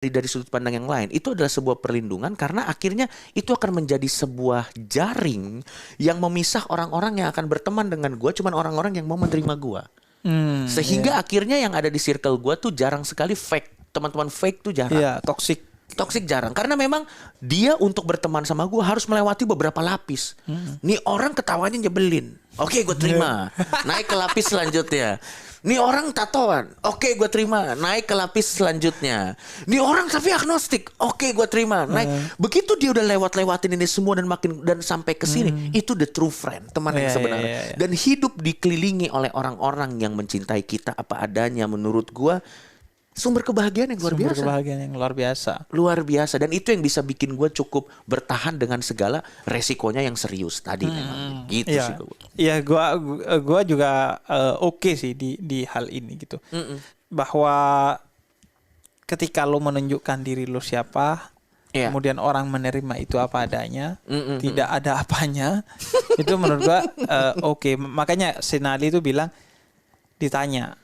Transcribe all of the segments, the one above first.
dari sudut pandang yang lain, itu adalah sebuah perlindungan karena akhirnya itu akan menjadi sebuah jaring yang memisah orang-orang yang akan berteman dengan gue, cuman orang-orang yang mau menerima gue. Sehingga akhirnya yang ada di circle gue tuh jarang sekali fake. Teman-teman fake tuh jarang. Iya, toxic Jarang. Karena memang dia untuk berteman sama gue harus melewati beberapa lapis. Nih orang ketawanya nyebelin. Oke, gue terima. Naik ke lapis selanjutnya. Nih orang tatoan. Oke, gue terima. Naik ke lapis selanjutnya. Nih orang tapi agnostik. Oke, gue terima. Naik. Begitu dia udah lewatin ini semua dan sampai ke sini, itu the true friend, teman yang sebenarnya. Dan hidup dikelilingi oleh orang-orang yang mencintai kita apa adanya, menurut gue sumber kebahagiaan yang luar biasa. Sumber kebahagiaan yang luar biasa. Luar biasa. Dan itu yang bisa bikin gue cukup bertahan dengan segala resikonya yang serius tadi. Memang gitu sih gue. Iya, gue juga oke sih di hal ini gitu. Bahwa ketika lo menunjukkan diri lo siapa, kemudian orang menerima itu apa adanya, tidak ada apanya, itu menurut gue oke. Makanya Sinali itu bilang, ditanya,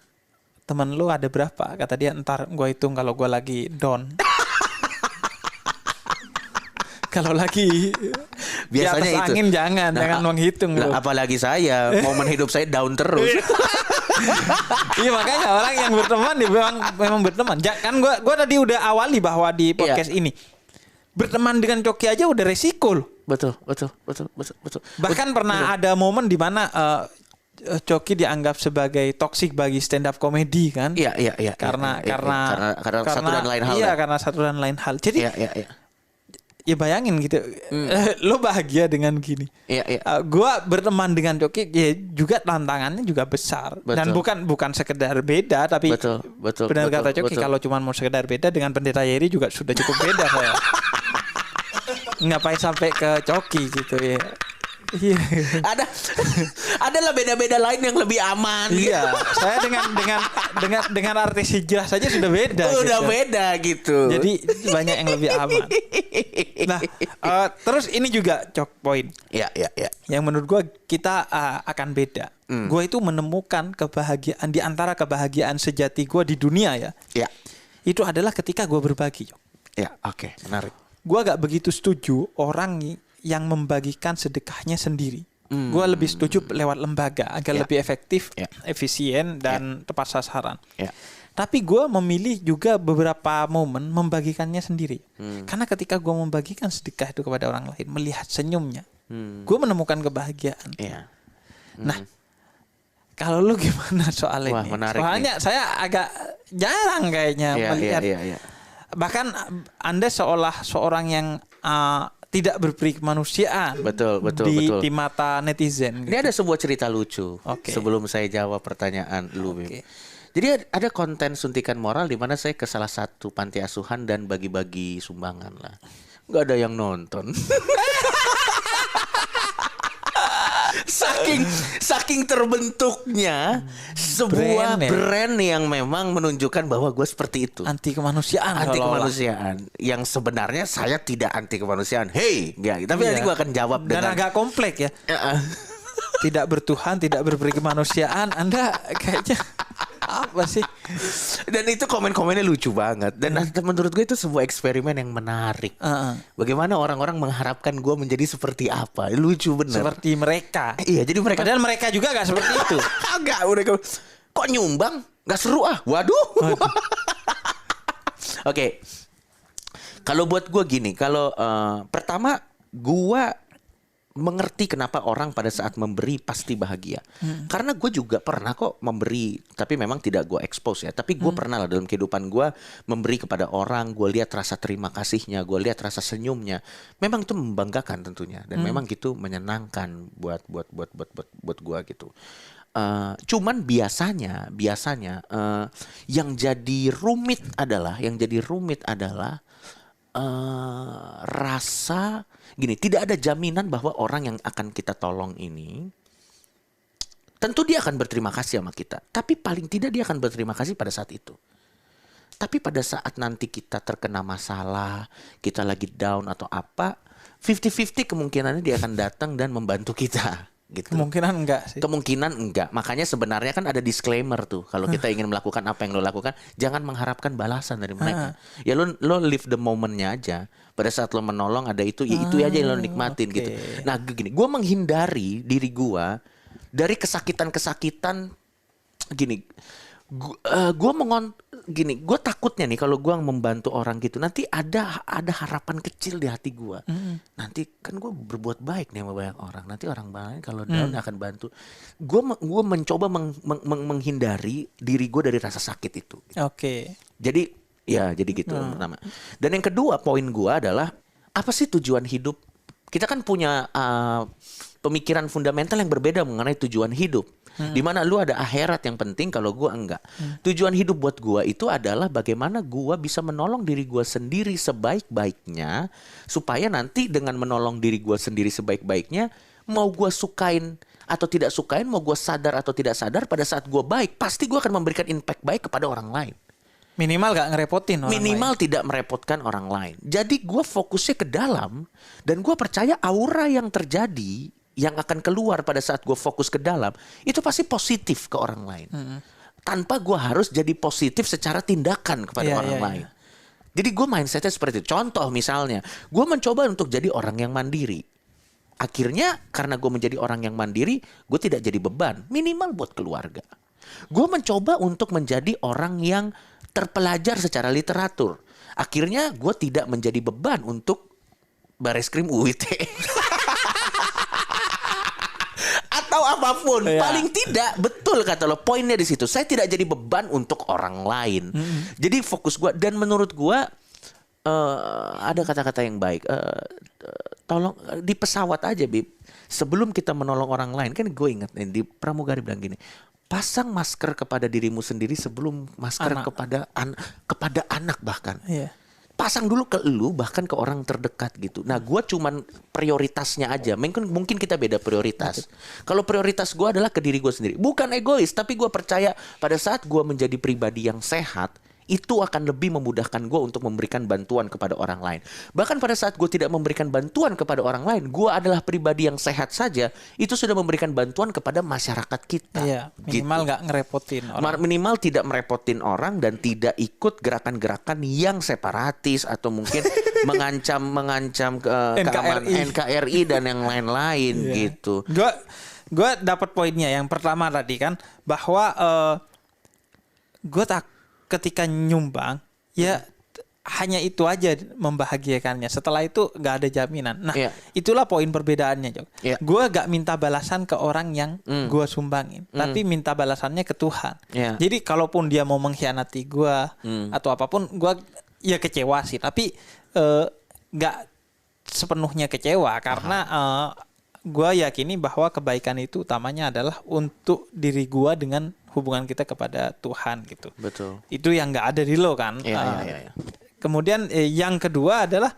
temen lu ada berapa? Kata dia, ntar gue hitung kalau gue lagi down. Kalau lagi biasanya di atas itu angin jangan menghitung lu. Apalagi saya, momen hidup saya down terus. Iya, makanya orang yang berteman memang berteman. Kan gue tadi udah awali bahwa di podcast ini berteman dengan Coki aja udah resiko loh. Betul. Bahkan pernah ada momen di mana Coki dianggap sebagai toksik bagi stand up comedy kan? Iya. Karena satu dan lain hal. Iya, karena satu dan lain hal. Jadi ya bayangin gitu, lo bahagia dengan gini. Gua berteman dengan Coki, ya juga tantangannya juga besar. Betul. Dan bukan sekedar beda, tapi benar kata Coki, kalau cuma mau sekedar beda dengan Pendeta Yeri juga sudah cukup beda saya. Ngapain sampai ke Coki gitu ya? Iya. Adalah beda-beda lain yang lebih aman. Iya, saya dengan artis hijrah saja sudah beda. Udah gitu. Beda gitu. Jadi banyak yang lebih aman. Nah, terus ini juga poin. Iya. Yang menurut gue kita akan beda. Gue itu menemukan kebahagiaan di antara kebahagiaan sejati gue di dunia ya. Iya. Itu adalah ketika gue berbagi. Iya, oke, menarik. Gue gak begitu setuju orang yang membagikan sedekahnya sendiri. Gue lebih setuju lewat lembaga agar lebih efektif, efisien dan tepat sasaran. Tapi gue memilih juga beberapa momen membagikannya sendiri. Karena ketika gue membagikan sedekah itu kepada orang lain, melihat senyumnya, gue menemukan kebahagiaan. Nah, kalau lu gimana soal ini? Soalnya saya agak jarang kayaknya melihat. Bahkan Anda seorang yang tidak berperi kemanusiaan. Betul. Di mata netizen. Ini ada sebuah cerita lucu. Sebelum saya jawab pertanyaan lu. Jadi ada konten suntikan moral di mana saya ke salah satu panti asuhan dan bagi-bagi sumbangan lah. Gak ada yang nonton. Saking terbentuknya sebuah brand yang memang menunjukkan bahwa gue seperti itu. Anti kemanusiaan. Yang sebenarnya saya tidak anti kemanusiaan. Tapi nanti gue akan jawab dan agak kompleks ya. Tidak bertuhan, tidak berperi kemanusiaan. Anda kayaknya apa sih? Dan itu komen-komennya lucu banget. Dan menurut gue itu sebuah eksperimen yang menarik. Bagaimana orang-orang mengharapkan gue menjadi seperti apa? Lucu bener. Seperti mereka. Iya, jadi mereka. Padahal mereka juga gak seperti itu. Enggak, mereka. Kok nyumbang? Gak seru ah. Waduh. Oke. Kalau buat gue gini. Kalau pertama gue mengerti kenapa orang pada saat memberi pasti bahagia. Karena gue juga pernah kok memberi, tapi memang tidak gue expose ya. Tapi gue pernah lah dalam kehidupan gue memberi kepada orang. Gue lihat rasa terima kasihnya, gue lihat rasa senyumnya. Memang itu membanggakan tentunya, dan memang gitu menyenangkan buat gue gitu. Cuman biasanya yang jadi rumit adalah rasa gini, tidak ada jaminan bahwa orang yang akan kita tolong ini tentu dia akan berterima kasih sama kita, tapi paling tidak dia akan berterima kasih pada saat itu. Tapi pada saat nanti kita terkena masalah, kita lagi down atau apa, 50-50 kemungkinannya dia akan datang dan membantu kita. gitu. Kemungkinan enggak sih. Kemungkinan enggak. Makanya sebenarnya kan ada disclaimer tuh. Kalau kita ingin melakukan apa yang lo lakukan, jangan mengharapkan balasan dari mereka. Ya lo live the momentnya aja. Pada saat lo menolong ada itu, ya itu aja yang lo nikmatin gitu. Nah gini, gue menghindari diri gue dari kesakitan-kesakitan gini. Gue takutnya nih kalau gue membantu orang gitu, nanti ada harapan kecil di hati gue. Nanti kan gue berbuat baik nih sama banyak orang, nanti orang lain kalau down akan bantu. Gue mencoba menghindari diri gue dari rasa sakit itu. Jadi gitu pertama. Dan yang kedua poin gue adalah apa sih tujuan hidup? Kita kan punya pemikiran fundamental yang berbeda mengenai tujuan hidup. Dimana lu ada akhirat yang penting, kalau gue enggak. Tujuan hidup buat gue itu adalah bagaimana gue bisa menolong diri gue sendiri sebaik-baiknya, supaya nanti dengan menolong diri gue sendiri sebaik-baiknya, mau gue sukain atau tidak sukain, mau gue sadar atau tidak sadar, pada saat gue baik, pasti gue akan memberikan impact baik kepada orang lain. Minimal gak ngerepotin orang Minimal lain. Tidak merepotkan orang lain. Jadi gue fokusnya ke dalam, dan gue percaya aura yang terjadi, yang akan keluar pada saat gue fokus ke dalam, itu pasti positif ke orang lain. Tanpa gue harus jadi positif secara tindakan kepada orang lain. Jadi gue mindsetnya seperti itu. Contoh misalnya, gue mencoba untuk jadi orang yang mandiri. Akhirnya karena gue menjadi orang yang mandiri, gue tidak jadi beban, minimal buat keluarga. Gue mencoba untuk menjadi orang yang terpelajar secara literatur. Akhirnya gue tidak menjadi beban untuk Bareskrim UIT. Atau apapun, paling tidak betul kata lo, poinnya di situ. Saya tidak jadi beban untuk orang lain. Jadi fokus gue, dan menurut gue ada kata-kata yang baik. Tolong di pesawat aja, Bib. Sebelum kita menolong orang lain, kan gue ingat di pramugari bilang gini, pasang masker kepada dirimu sendiri sebelum masker kepada anak bahkan. Pasang dulu ke lu, bahkan ke orang terdekat gitu. Nah gue cuman prioritasnya aja. Mungkin kita beda prioritas. Kalau prioritas gue adalah ke diri gue sendiri. Bukan egois, tapi gue percaya pada saat gue menjadi pribadi yang sehat, itu akan lebih memudahkan gue untuk memberikan bantuan kepada orang lain. Bahkan pada saat gue tidak memberikan bantuan kepada orang lain, gue adalah pribadi yang sehat saja, itu sudah memberikan bantuan kepada masyarakat kita. Minimal nggak ngerepotin orang. Minimal tidak merepotin orang dan tidak ikut gerakan-gerakan yang separatis atau mungkin mengancam keamanan NKRI dan yang lain-lain gitu. Gue dapat poinnya yang pertama tadi kan, bahwa gue ketika nyumbang hanya itu aja membahagiakannya. Setelah itu nggak ada jaminan. Nah itulah poin perbedaannya, Jok. Gue gak minta balasan ke orang yang gue sumbangin, tapi minta balasannya ke Tuhan. Jadi kalaupun dia mau mengkhianati gue atau apapun, gue ya kecewa sih, tapi nggak sepenuhnya kecewa karena gue yakini bahwa kebaikan itu utamanya adalah untuk diri gue dengan hubungan kita kepada Tuhan gitu. Betul. Itu yang nggak ada di lo kan. Kemudian yang kedua adalah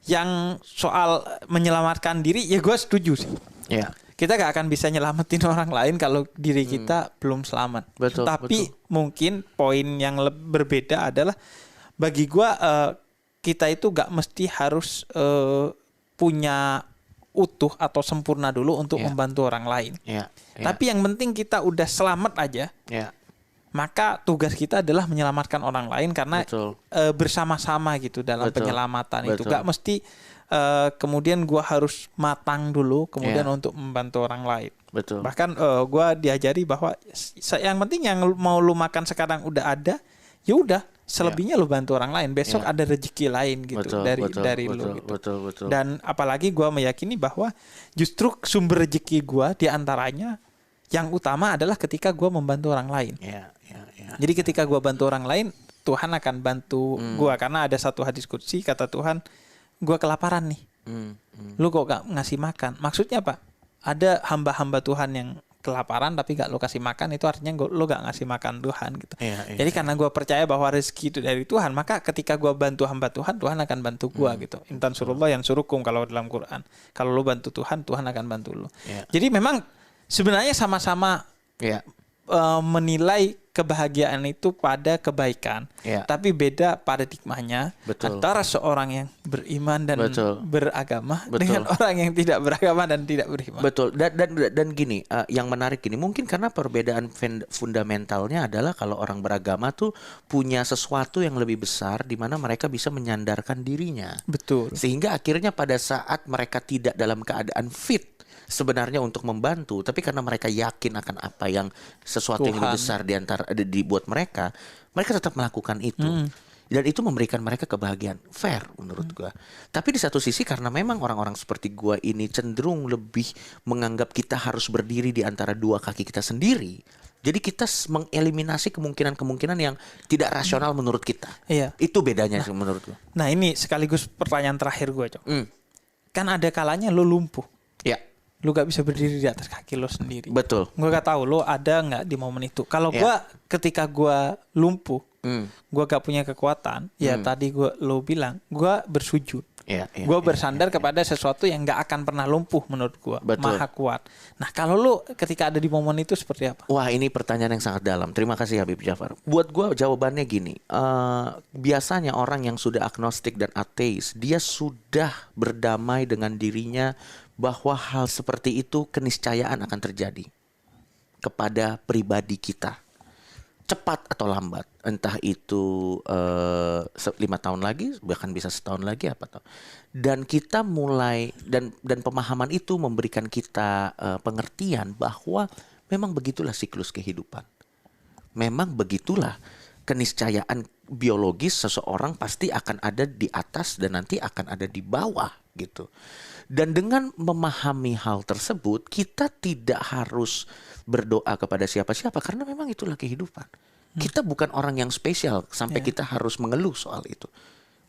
yang soal menyelamatkan diri, ya gue setuju sih. Kita gak akan bisa nyelamatin orang lain kalau diri kita belum selamat. Tapi mungkin poin yang berbeda adalah bagi gue kita itu gak mesti harus punya utuh atau sempurna dulu untuk membantu orang lain. Tapi yang penting kita udah selamat aja. Maka tugas kita adalah menyelamatkan orang lain karena bersama-sama gitu dalam penyelamatan itu. Gak mesti kemudian gua harus matang dulu kemudian untuk membantu orang lain. Bahkan gua diajari bahwa yang penting yang mau lu makan sekarang udah ada, ya udah. Selebihnya lu bantu orang lain, besok ada rezeki lain gitu dari lu gitu. Dan apalagi gue meyakini bahwa justru sumber rezeki gue diantaranya yang utama adalah ketika gue membantu orang lain. Jadi ketika gue bantu orang lain, Tuhan akan bantu gue, karena ada satu hadis qudsi kata Tuhan, gue kelaparan nih, lu kok gak ngasih makan? Maksudnya apa? Ada hamba-hamba Tuhan yang kelaparan tapi gak lo kasih makan, itu artinya lo gak ngasih makan Tuhan gitu. Jadi karena gue percaya bahwa rezeki itu dari Tuhan, maka ketika gue bantu hamba Tuhan, Tuhan akan bantu gue gitu. Intan surullah yang surukum kalau dalam Quran. Kalau lo bantu Tuhan, Tuhan akan bantu lo. Jadi memang sebenarnya sama-sama menilai kebahagiaan itu pada kebaikan, tapi beda paradigmanya antara seorang yang beriman dan beragama dengan orang yang tidak beragama dan tidak beriman. Betul. Dan gini, yang menarik gini, mungkin karena perbedaan fundamentalnya adalah kalau orang beragama tuh punya sesuatu yang lebih besar di mana mereka bisa menyandarkan dirinya. Betul. Sehingga akhirnya pada saat mereka tidak dalam keadaan fit sebenarnya untuk membantu, tapi karena mereka yakin akan apa yang sesuatu yang lebih besar dibuat mereka tetap melakukan itu. Dan itu memberikan mereka kebahagiaan. Fair menurut gua. Tapi di satu sisi karena memang orang-orang seperti gua ini cenderung lebih menganggap kita harus berdiri di antara dua kaki kita sendiri. Jadi kita mengeliminasi kemungkinan-kemungkinan yang tidak rasional menurut kita. Iya. Itu bedanya menurut gua. Nah, ini sekaligus pertanyaan terakhir gua, Cok. Kan ada kalanya lo lumpuh. Ya. Lu gak bisa berdiri di atas kaki lo sendiri. Betul. Gue gak tahu lo ada nggak di momen itu. Kalau gue ketika gue lumpuh, gue gak punya kekuatan. Ya tadi lo bilang, gue bersujud. Gue bersandar kepada sesuatu yang gak akan pernah lumpuh menurut gue. Maha kuat. Nah kalau lo ketika ada di momen itu seperti apa? Wah, ini pertanyaan yang sangat dalam. Terima kasih Habib Jafar. Buat gue jawabannya gini. Biasanya orang yang sudah agnostik dan ateis, dia sudah berdamai dengan dirinya bahwa hal seperti itu keniscayaan akan terjadi kepada pribadi kita, cepat atau lambat, entah itu 5 tahun lagi, bahkan bisa setahun lagi apa tahu. Dan kita mulai dan pemahaman itu memberikan kita pengertian bahwa memang begitulah siklus kehidupan, memang begitulah keniscayaan biologis seseorang pasti akan ada di atas dan nanti akan ada di bawah gitu. Dan dengan memahami hal tersebut, kita tidak harus berdoa kepada siapa-siapa karena memang itulah kehidupan. Kita bukan orang yang spesial sampai kita harus mengeluh soal itu.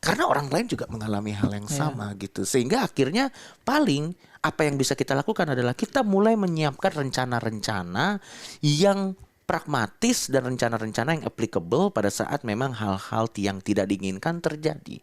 Karena orang lain juga mengalami hal yang sama gitu. Sehingga akhirnya paling apa yang bisa kita lakukan adalah kita mulai menyiapkan rencana-rencana yang pragmatis dan rencana-rencana yang applicable pada saat memang hal-hal yang tidak diinginkan terjadi.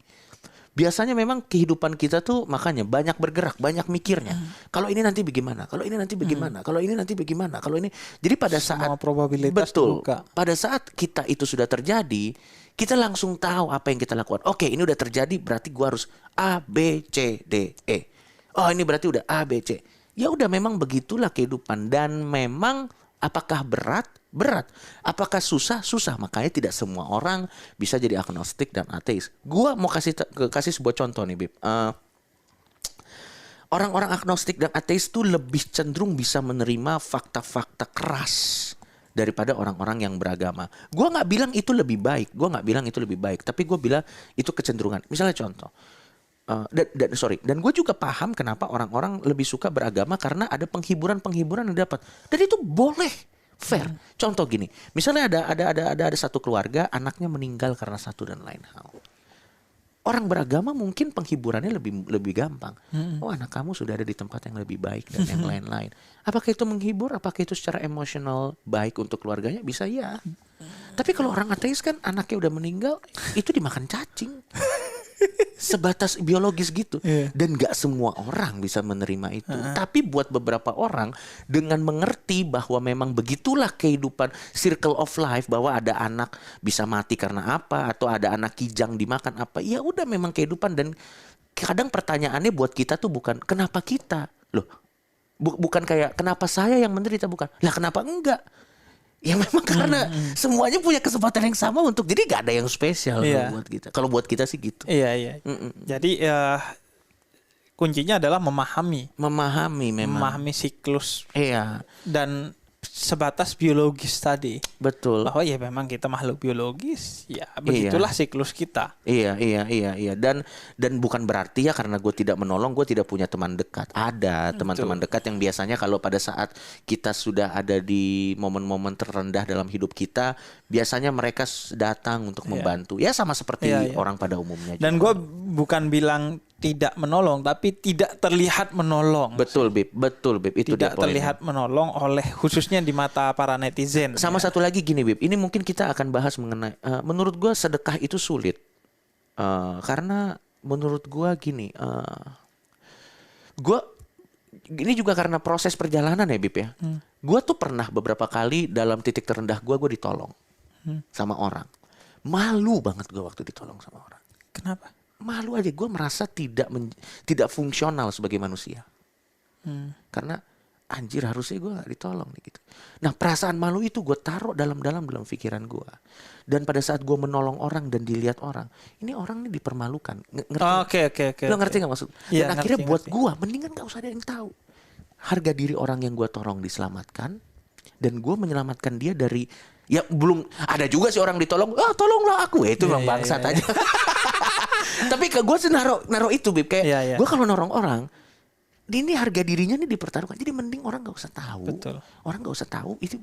Biasanya memang kehidupan kita tuh makanya banyak bergerak, banyak mikirnya. Kalau ini nanti bagaimana? Kalau ini nanti bagaimana? Kalau ini nanti bagaimana? Kalau ini. Jadi pada saat semua probabilitas betul. terbuka. Pada saat kita itu sudah terjadi, kita langsung tahu apa yang kita lakukan. Oke, ini udah terjadi, berarti gua harus A, B, C, D, E. Oh, ini berarti udah A, B, C. Ya udah, memang begitulah kehidupan. Dan memang apakah berat? Berat. Apakah susah? Susah. Makanya tidak semua orang bisa jadi agnostik dan ateis. Gua mau kasih sebuah contoh nih, Bib. Orang-orang agnostik dan ateis tuh lebih cenderung bisa menerima fakta-fakta keras daripada orang-orang yang beragama. Gua nggak bilang itu lebih baik. Tapi gue bilang itu kecenderungan. Misalnya contoh. Dan gue juga paham kenapa orang-orang lebih suka beragama karena ada penghiburan yang dapat. Dan itu boleh. Fair. Contoh gini, misalnya ada satu keluarga anaknya meninggal karena satu dan lain hal. Orang beragama mungkin penghiburannya lebih gampang. Oh, anak kamu sudah ada di tempat yang lebih baik dan yang lain-lain. Apakah itu menghibur? Apakah itu secara emosional baik untuk keluarganya? Bisa ya. Tapi kalau orang ateis kan anaknya udah meninggal, itu dimakan cacing. Sebatas biologis gitu. Dan gak semua orang bisa menerima itu. Tapi buat beberapa orang, dengan mengerti bahwa memang begitulah kehidupan, circle of life, bahwa ada anak bisa mati karena apa, atau ada anak kijang dimakan apa, ya udah memang kehidupan. Dan kadang pertanyaannya buat kita tuh bukan kenapa kita, loh, bukan kayak kenapa saya yang menderita, bukan, lah kenapa enggak. Ya memang karena semuanya punya kesempatan yang sama untuk, jadi gak ada yang spesial buat kita. Kalau buat kita sih gitu. Iya. Jadi kuncinya adalah memahami siklus. Iya. Dan sebatas biologis tadi. Betul. Bahwa ya memang kita makhluk biologis, ya begitulah siklus kita. Iya. Dan bukan berarti ya karena gue tidak menolong, gue tidak punya teman dekat. Ada teman-teman dekat yang biasanya kalau pada saat kita sudah ada di momen-momen terendah dalam hidup kita, biasanya mereka datang untuk membantu. Ya sama seperti orang pada umumnya. Dan gue bukan bilang tidak menolong, tapi tidak terlihat menolong. Betul, Bib. Itu tidak terlihat menolong oleh, khususnya di mata para netizen. Sama satu lagi gini, Bib. Ini mungkin kita akan bahas mengenai, menurut gue sedekah itu sulit. Karena menurut gue gini, ini juga karena proses perjalanan ya, Bib ya. Gue tuh pernah beberapa kali dalam titik terendah gue ditolong. sama orang. Malu banget gue waktu ditolong sama orang. Kenapa? Malu aja, gue merasa tidak fungsional sebagai manusia. Karena anjir, harusnya gue gak ditolong nih gitu. Nah, perasaan malu itu gue taruh dalam pikiran gue. Dan pada saat gue menolong orang dan dilihat orang, ini orang nih dipermalukan. Oke. Lo ngerti gak maksud? Ya, dan akhirnya buat gue, mendingan gak usah ada yang tahu. Harga diri orang yang gue tolong diselamatkan. Dan gue menyelamatkan dia dari, ya belum ada juga sih orang ditolong, tolonglah aku, itu memang bangsat aja. Tapi ke gue sih naruh itu, Bib, kayak gue kalau nolong orang, ini harga dirinya nih dipertaruhkan. Jadi mending orang gak usah tahu. Betul. Orang gak usah tahu. Itu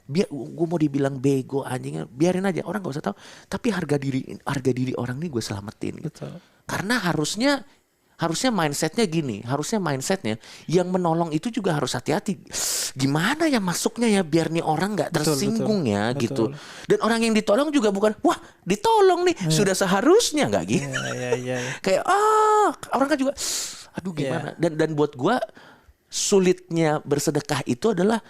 biar gue mau dibilang bego anjing, biarin aja, orang gak usah tahu. Tapi harga diri orang nih gue selamatin. Gitu. Karena harusnya mindsetnya gini. Harusnya mindsetnya yang menolong itu juga harus hati-hati. Gimana ya masuknya ya biar nih orang gak tersinggung ya gitu. Dan orang yang ditolong juga bukan, wah ditolong nih sudah seharusnya, gak gitu. Kayak orang kan juga, aduh gimana. Dan buat gue sulitnya bersedekah itu adalah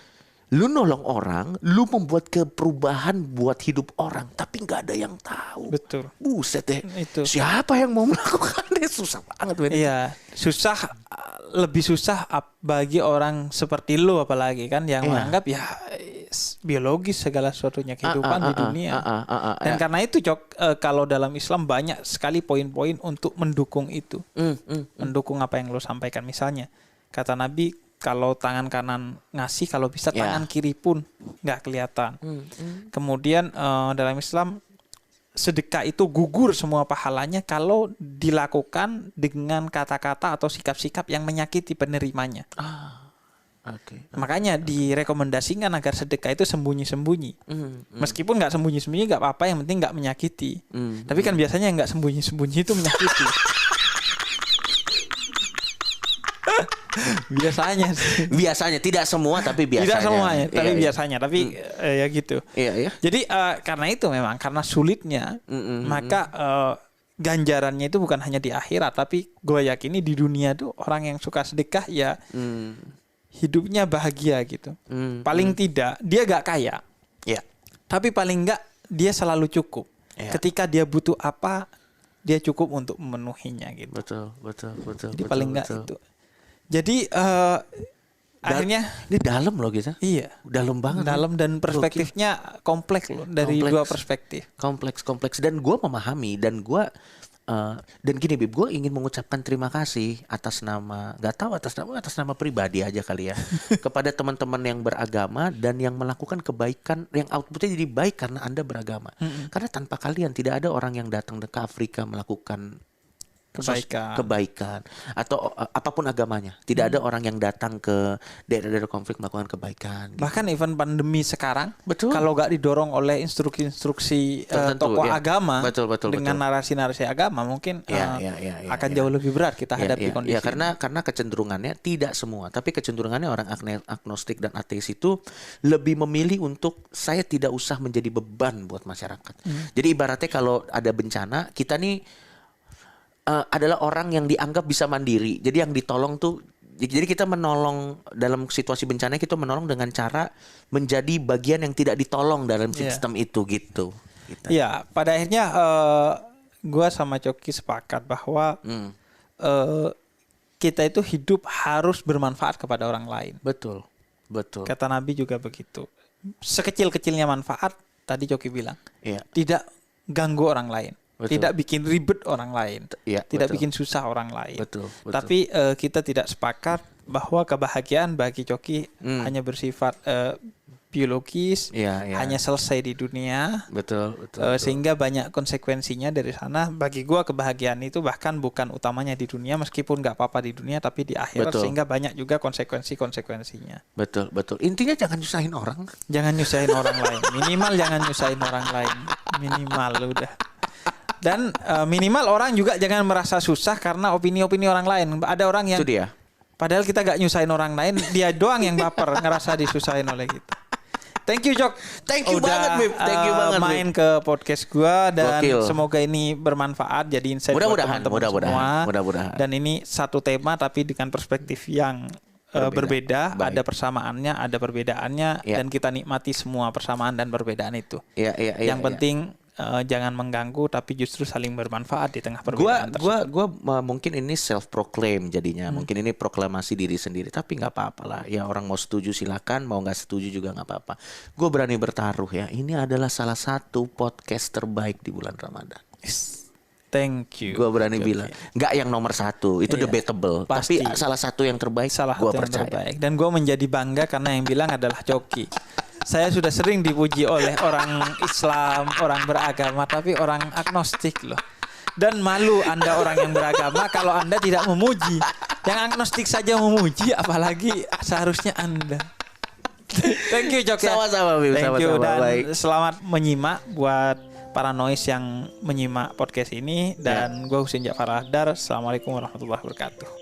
lu nolong orang, lu membuat perubahan buat hidup orang, tapi nggak ada yang tahu. Betul. Buset deh. Itu. Siapa yang mau melakukannya? Susah banget. Iya, susah. Lebih susah bagi orang seperti lu apalagi kan yang menganggap ya biologis segala sesuatunya kehidupan di dunia. Dan karena itu kalau dalam Islam banyak sekali poin-poin untuk mendukung itu. Mendukung apa yang lu sampaikan. Misalnya kata Nabi, kalau tangan kanan ngasih, kalau bisa tangan kiri pun nggak kelihatan. Kemudian dalam Islam sedekah itu gugur semua pahalanya kalau dilakukan dengan kata-kata atau sikap-sikap yang menyakiti penerimanya. Makanya direkomendasikan agar sedekah itu sembunyi-sembunyi. Meskipun nggak sembunyi-sembunyi nggak apa-apa, yang penting nggak menyakiti. Tapi kan biasanya yang nggak sembunyi-sembunyi itu menyakiti. Biasanya tidak semua tapi biasanya. Tidak semuanya, tapi biasanya. Tapi ya gitu. Jadi karena itu memang karena sulitnya, maka ganjarannya itu bukan hanya di akhirat, tapi gue yakini di dunia tuh orang yang suka sedekah ya hidupnya bahagia gitu. Paling tidak dia gak kaya, tapi paling enggak dia selalu cukup. Ketika dia butuh apa, dia cukup untuk memenuhinya gitu. Betul. Jadi paling enggak itu. Jadi akhirnya ini dalam loh gitu. Iya, dalam banget. Dalam dan perspektifnya kompleks loh, dari dua perspektif. Kompleks dan gue memahami dan gue dan gini Bib, gue ingin mengucapkan terima kasih atas nama pribadi aja kali ya kepada teman-teman yang beragama dan yang melakukan kebaikan, yang outputnya jadi baik karena Anda beragama. Karena tanpa kalian tidak ada orang yang datang ke Afrika melakukan kebaikan atau apapun agamanya. Tidak ada orang yang datang ke daerah-daerah konflik melakukan kebaikan gitu. Bahkan event pandemi sekarang, kalau gak didorong oleh instruksi-instruksi tokoh agama dengan narasi-narasi agama, mungkin akan jauh lebih berat kita hadapi kondisi. Karena kecenderungannya tidak semua, tapi kecenderungannya orang agnostik dan ateis itu lebih memilih untuk saya tidak usah menjadi beban buat masyarakat. Jadi ibaratnya kalau ada bencana, kita nih adalah orang yang dianggap bisa mandiri. Jadi yang ditolong tuh, jadi kita menolong dalam situasi bencana, kita menolong dengan cara menjadi bagian yang tidak ditolong dalam sistem itu gitu. Iya, pada akhirnya gue sama Coki sepakat bahwa kita itu hidup harus bermanfaat kepada orang lain. Betul. Kata Nabi juga begitu. Sekecil-kecilnya manfaat, tadi Coki bilang, tidak ganggu orang lain. Tidak bikin ribet orang lain, tidak bikin susah orang lain. Tapi kita tidak sepakat bahwa kebahagiaan bagi Coki hanya bersifat biologis, hanya selesai di dunia. Sehingga banyak konsekuensinya dari sana. Bagi gua kebahagiaan itu bahkan bukan utamanya di dunia, meskipun nggak apa-apa di dunia, tapi di akhirat. Sehingga banyak juga konsekuensinya. Betul. Intinya jangan nyusahin orang. Jangan nyusahin orang lain. Minimal jangan nyusahin orang lain. Minimal udah. Dan minimal orang juga jangan merasa susah karena opini-opini orang lain. Ada orang yang padahal kita gak nyusahin orang lain, dia doang yang baper ngerasa disusahin oleh kita. Thank you Jok. Thank you banget Bib. Main ke podcast gua dan semoga ini bermanfaat jadi insight buat teman-teman semua. Mudah-mudahan. Dan ini satu tema tapi dengan perspektif yang berbeda, ada persamaannya, ada perbedaannya, dan kita nikmati semua persamaan dan perbedaan itu. Yang penting jangan mengganggu, tapi justru saling bermanfaat di tengah perbedaan tersebut. Gua mungkin ini self proclaim jadinya, mungkin ini proklamasi diri sendiri, tapi nggak apa-apa lah. Ya orang mau setuju silakan, mau nggak setuju juga nggak apa-apa. Gue berani bertaruh ya, ini adalah salah satu podcast terbaik di bulan Ramadan. Thank you. Gue berani bilang, nggak yang nomor 1 itu debatable, pasti. tapi salah satu yang terbaik. Gue percaya. Terbaik. Dan gue menjadi bangga karena yang bilang adalah Coki. Saya sudah sering dipuji oleh orang Islam, orang beragama, tapi orang agnostik loh. Dan malu Anda orang yang beragama kalau Anda tidak memuji. Yang agnostik saja memuji, apalagi seharusnya Anda. Thank you Coki. Sama-sama Bim. Thank you dan baik. Selamat menyimak buat para noise yang menyimak podcast ini. Dan gue Husin Ja'far Ahdar. Assalamualaikum warahmatullahi wabarakatuh.